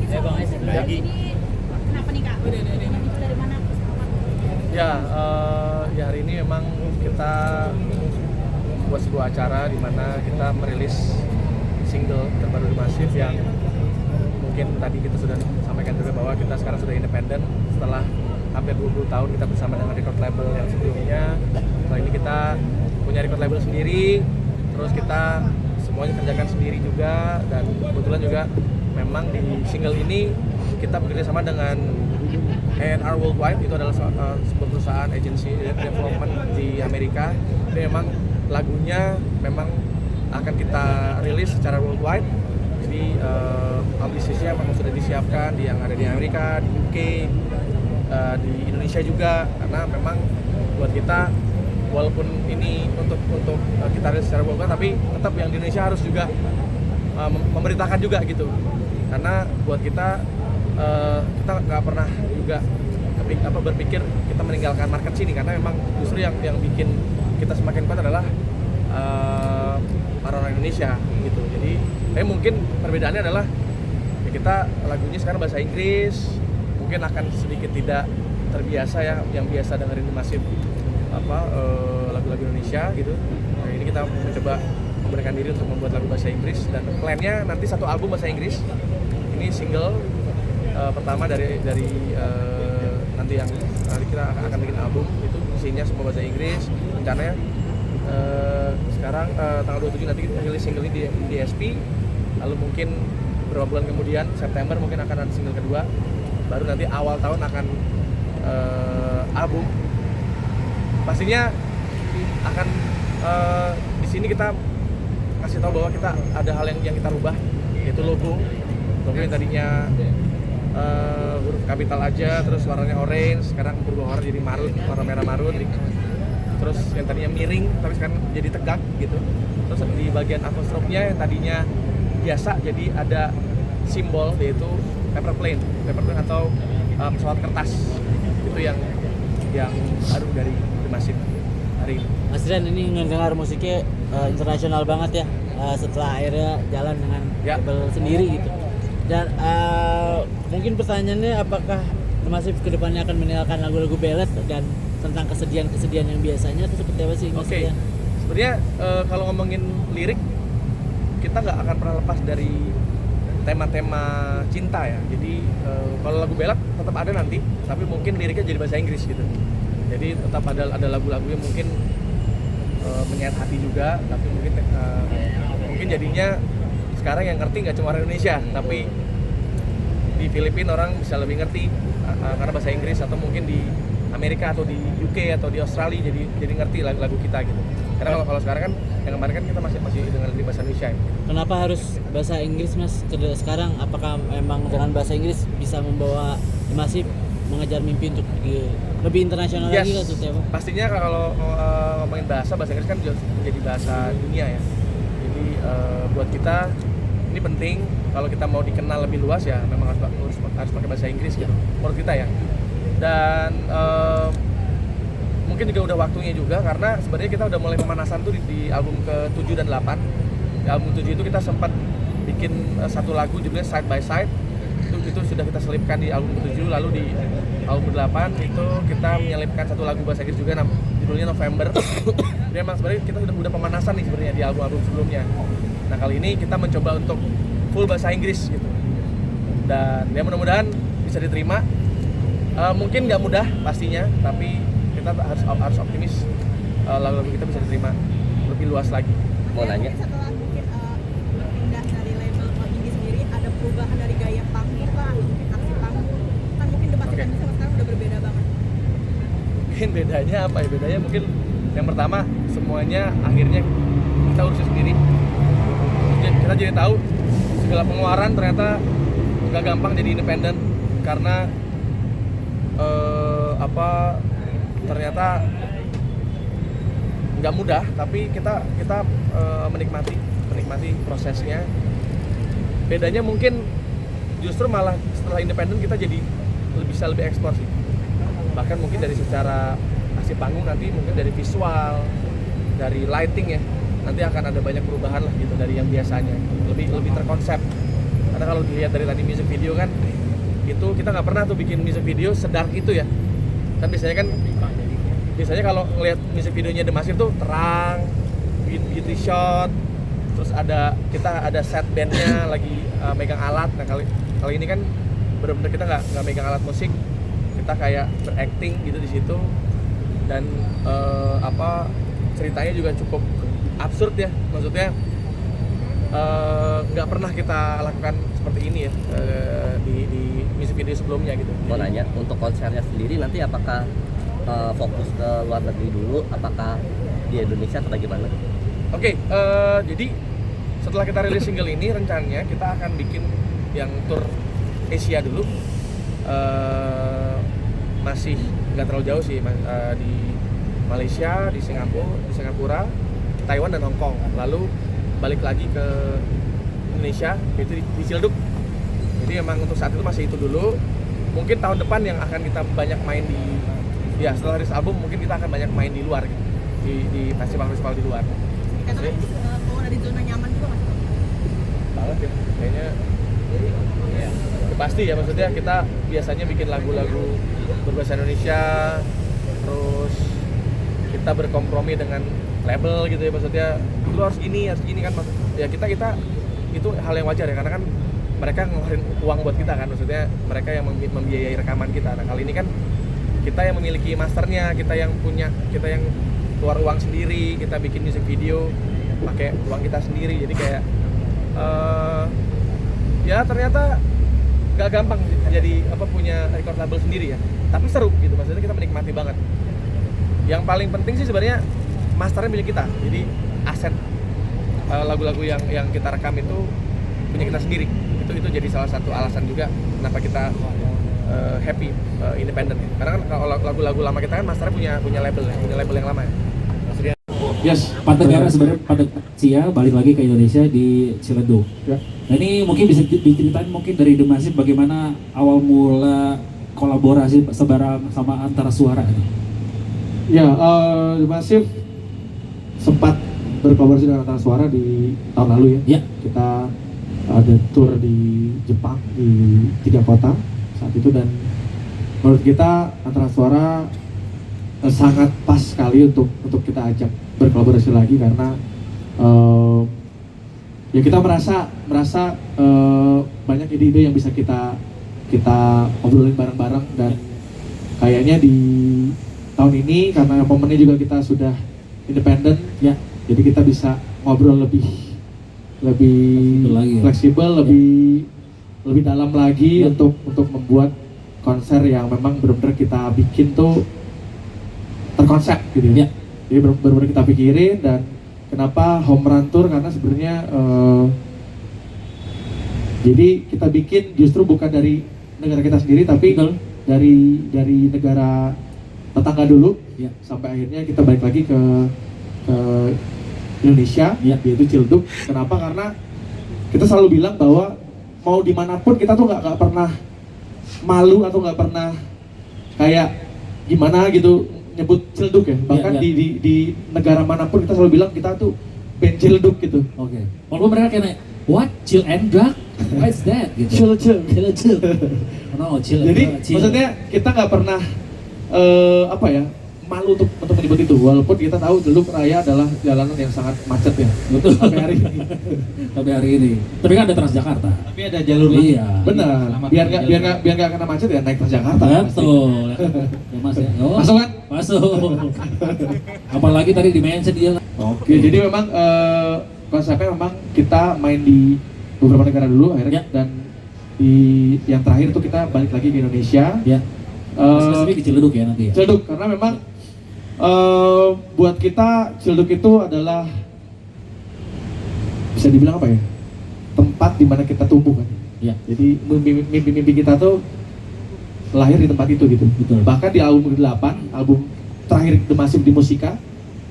Bang. Lagi. Ini kenapa nih Kak? Muncul dari mana pesawat? Ya, ya hari ini memang kita buat sebuah acara di mana kita merilis single terbaru di Massive yang mungkin tadi kita sudah sampaikan juga bahwa kita sekarang sudah independen setelah hampir 20 tahun kita bersama dengan record label yang sebelumnya. Kali ini kita punya record label sendiri, terus kita semuanya kerjakan sendiri juga, dan kebetulan juga memang di single ini kita bekerja sama dengan A&R Worldwide. Itu adalah sebuah perusahaan agency development di Amerika. Jadi memang lagunya memang akan kita rilis secara worldwide. Jadi ambisiusnya memang sudah disiapkan di yang ada di Amerika, di UK, di Indonesia juga, karena memang buat kita walaupun ini untuk kita rilis secara worldwide, tapi tetap yang di Indonesia harus juga memberitakan juga gitu, karena buat kita nggak pernah juga berpikir kita meninggalkan market sini, karena memang justru yang bikin kita semakin kuat adalah orang Indonesia gitu. Jadi mungkin perbedaannya adalah ya kita lagunya sekarang bahasa Inggris, mungkin akan sedikit tidak terbiasa ya yang biasa dengerin di Massive lagu-lagu Indonesia gitu. Nah, ini kita mencoba memberikan diri untuk membuat lagu bahasa Inggris, dan plannya nanti satu album bahasa Inggris. Ini single pertama dari nanti yang kita akan bikin album, itu isinya semua bahasa Inggris. Rencananya sekarang tanggal 27 nanti kita rilis single ini di SP, lalu mungkin beberapa bulan kemudian September mungkin akan ada single kedua, baru nanti awal tahun akan album. Pastinya akan di sini kita kasih tahu bahwa kita ada hal yang kita rubah, yaitu logo yang tadinya huruf kapital aja, terus warnanya orange, sekarang berubah warna jadi marun, warna merah marun. Terus yang tadinya miring, tapi sekarang jadi tegak gitu. Terus di bagian apostrofe-nya yang tadinya biasa, jadi ada simbol, yaitu paper plane atau pesawat kertas. Itu yang baru dari The Massive hari ini. Mas Rian, ini ngedengar musiknya internasional banget ya, setelah akhirnya jalan dengan label sendiri gitu. Dan mungkin pertanyaannya, apakah The Massive kedepannya akan meninggalkan lagu-lagu ballad dan tentang kesedihan yang biasanya, atau seperti apa sih Mas Rian? Sebenarnya kalau ngomongin lirik, kita nggak akan pernah lepas dari tema-tema cinta ya. Jadi kalau lagu ballad tetap ada nanti, tapi mungkin liriknya jadi bahasa Inggris gitu. Jadi tetap ada lagu-lagu yang mungkin menyayat hati juga, tapi mungkin jadinya sekarang yang ngerti nggak cuma orang Indonesia, tapi di Filipina orang bisa lebih ngerti karena bahasa Inggris, atau mungkin di Amerika atau di UK atau di Australia jadi ngerti lagu kita gitu. Karena kalau sekarang kan yang kemarin kan kita masih dengan di bahasa Indonesia. Kenapa harus bahasa Inggris Mas sekarang? Apakah memang dengan bahasa Inggris bisa membawa The Massive mengejar mimpi untuk lebih internasional lagi atau apa? Pastinya kalau ngomongin bahasa Inggris kan menjadi bahasa dunia ya. Jadi buat kita ini penting, kalau kita mau dikenal lebih luas ya memang harus pakai bahasa Inggris gitu, menurut kita ya. Dan mungkin juga udah waktunya juga, karena sebenarnya kita udah mulai pemanasan tuh di album ke-7 dan 8. Di album 7 itu kita sempat bikin satu lagu judulnya Side by Side. Itu sudah kita selipkan di album ke-7, lalu di album ke-8 itu kita menyelipkan satu lagu bahasa Inggris juga, judulnya November. Jadi emang sebenarnya kita udah pemanasan nih sebenarnya di album-album sebelumnya. Nah, kali ini kita mencoba untuk full bahasa Inggris gitu. Dan ya mudah-mudahan bisa diterima. Mungkin nggak mudah pastinya, tapi kita harus optimis lagu-lagu kita bisa diterima lebih luas lagi. Mau nanya? Setelah mungkin pindah dari label ke indie sendiri, ada perubahan dari gaya panggung kan, mungkin aksi panggung kan, mungkin The Massive sama sekarang udah berbeda banget. Mungkin bedanya apa ya? Bedanya mungkin yang pertama, semuanya akhirnya kita urus sendiri. Kita jadi tahu segala pengeluaran ternyata nggak gampang jadi independen, karena ternyata nggak mudah, tapi kita menikmati prosesnya. Bedanya mungkin justru malah setelah independen kita jadi bisa lebih eksplor sih, bahkan mungkin dari secara aksi panggung, nanti mungkin dari visual, dari lighting ya, nanti akan ada banyak perubahan lah gitu dari yang biasanya, lebih terkonsep Karena kalau dilihat dari tadi music video kan, itu kita nggak pernah tuh bikin music video sedark itu ya. Kan biasanya kalau ngelihat music videonya The Massive tuh terang, beauty shot, terus kita ada set bandnya lagi megang alat. Nah kali ini kan benar-benar kita nggak megang alat musik, kita kayak beracting gitu di situ, dan ceritanya juga cukup absurd ya, maksudnya nggak pernah kita lakukan seperti ini ya di music video sebelumnya gitu. Mau nanya, untuk konsernya sendiri nanti apakah fokus ke luar negeri dulu, apakah di Indonesia atau bagaimana? Oke, jadi setelah kita rilis single ini, rencananya kita akan bikin yang tour Asia dulu. Masih nggak terlalu jauh sih, di Malaysia, di Singapura, Taiwan dan Hong Kong. Lalu balik lagi ke Indonesia, yaitu di Ciledug. Jadi emang untuk saat itu masih itu dulu. Mungkin tahun depan yang akan kita banyak main setelah rilis album mungkin kita akan banyak main di luar gitu. Di festival-festival di luar. Katanya kalau ada di zona nyaman juga Mas. Banget ya, kayaknya ya, pasti ya, maksudnya kita biasanya bikin lagu-lagu berbahasa Indonesia, terus kita berkompromi dengan label gitu ya, maksudnya lu harus gini kan, ya kita itu hal yang wajar ya, karena kan mereka ngeluarin uang buat kita kan, maksudnya mereka yang membiayai rekaman kita. Nah kali ini kan kita yang memiliki masternya, kita yang keluar uang sendiri, kita bikin music video pakai uang kita sendiri, jadi kayak ya ternyata gak gampang jadi punya record label sendiri ya, tapi seru gitu, maksudnya kita menikmati banget. Yang paling penting sih sebenarnya masternya punya kita, jadi aset lagu-lagu yang kita rekam itu punya kita sendiri. Itu jadi salah satu alasan juga kenapa kita happy independen ya. Karena kan kalau lagu-lagu lama kita kan masternya punya label yang lama ya. Maksudnya Yes, Pak Negara sebenarnya pada Cia balik lagi ke Indonesia di Ciledug. Ya. Nah ini mungkin bisa diceritain mungkin dari The Massive bagaimana awal mula kolaborasi sebarang sama Antara Suara ini. Ya, The Massive sempat berkolaborasi dengan Antara Suara di tahun lalu ya. Ya. Kita ada tour di Jepang di 3 kota saat itu, dan menurut kita Antara Suara sangat pas sekali untuk kita ajak berkolaborasi lagi, karena ya kita merasa banyak ide-ide yang bisa kita obrolin bareng-bareng, dan kayaknya di tahun ini karena momennya juga kita sudah independen ya, jadi kita bisa ngobrol lebih lagi ya. fleksibel, lebih dalam lagi untuk membuat konser yang memang benar-benar kita bikin tuh terkonsep gitu ya. Jadi benar-benar kita pikirin. Dan kenapa home run tour, karena sebenarnya jadi kita bikin justru bukan dari negara kita sendiri, tapi dari negara tetangga dulu Ya. sampai akhirnya kita balik lagi ke Indonesia, yaitu Ciledug. Kenapa? Karena kita selalu bilang bahwa mau dimanapun kita tuh nggak pernah malu atau nggak pernah kayak gimana gitu nyebut Ciledug ya. Bahkan di negara manapun kita selalu bilang kita tuh band Ciledug gitu. Oke. Walaupun mereka kayak what, chill and drug? What's that? Gitu. Chill. No, chill. Jadi chill. maksudnya kita nggak pernah malu untuk menyebut itu, walaupun kita tahu Ciledug Raya adalah jalanan yang sangat macet ya. Betul. Sampai hari ini. Sampai hari ini. Tapi kan ada Transjakarta. Tapi ada jalur Iya. Benar. Biar nggak kena macet ya naik Transjakarta. Betul. Ya, Mas ya. Oh, Masuk kan? masuk. Apalagi tadi di mention dia. Oke. Jadi memang konsepnya memang kita main di beberapa negara dulu akhirnya, dan di yang terakhir tuh kita balik lagi ke Indonesia. Ya. Spesifik di Ciledug ya nanti ya. Ciledug, karena memang buat kita Ciledug itu adalah bisa dibilang apa ya, tempat di mana kita tumbuh kan. Ya. Jadi mimpi kita tuh lahir di tempat itu gitu. Betul. Bahkan di album ke-8, album terakhir The Massive di Musika,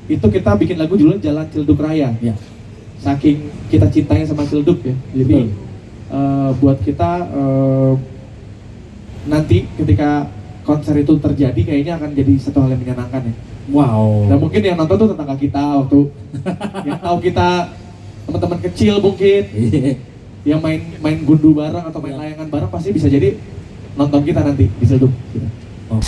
itu kita bikin lagu judulnya Jalan Ciledug Raya. Ya. Saking kita cintanya sama Ciledug ya. Jadi buat kita nanti ketika konser itu terjadi kayaknya akan jadi satu hal yang menyenangkan ya. Wow. Dan mungkin yang nonton tuh tetangga kita waktu yang tahu kita teman-teman kecil mungkin yang main gundu bareng atau main Ya. layangan bareng pasti bisa jadi nonton kita nanti di Cilduk. Gitu. Oh.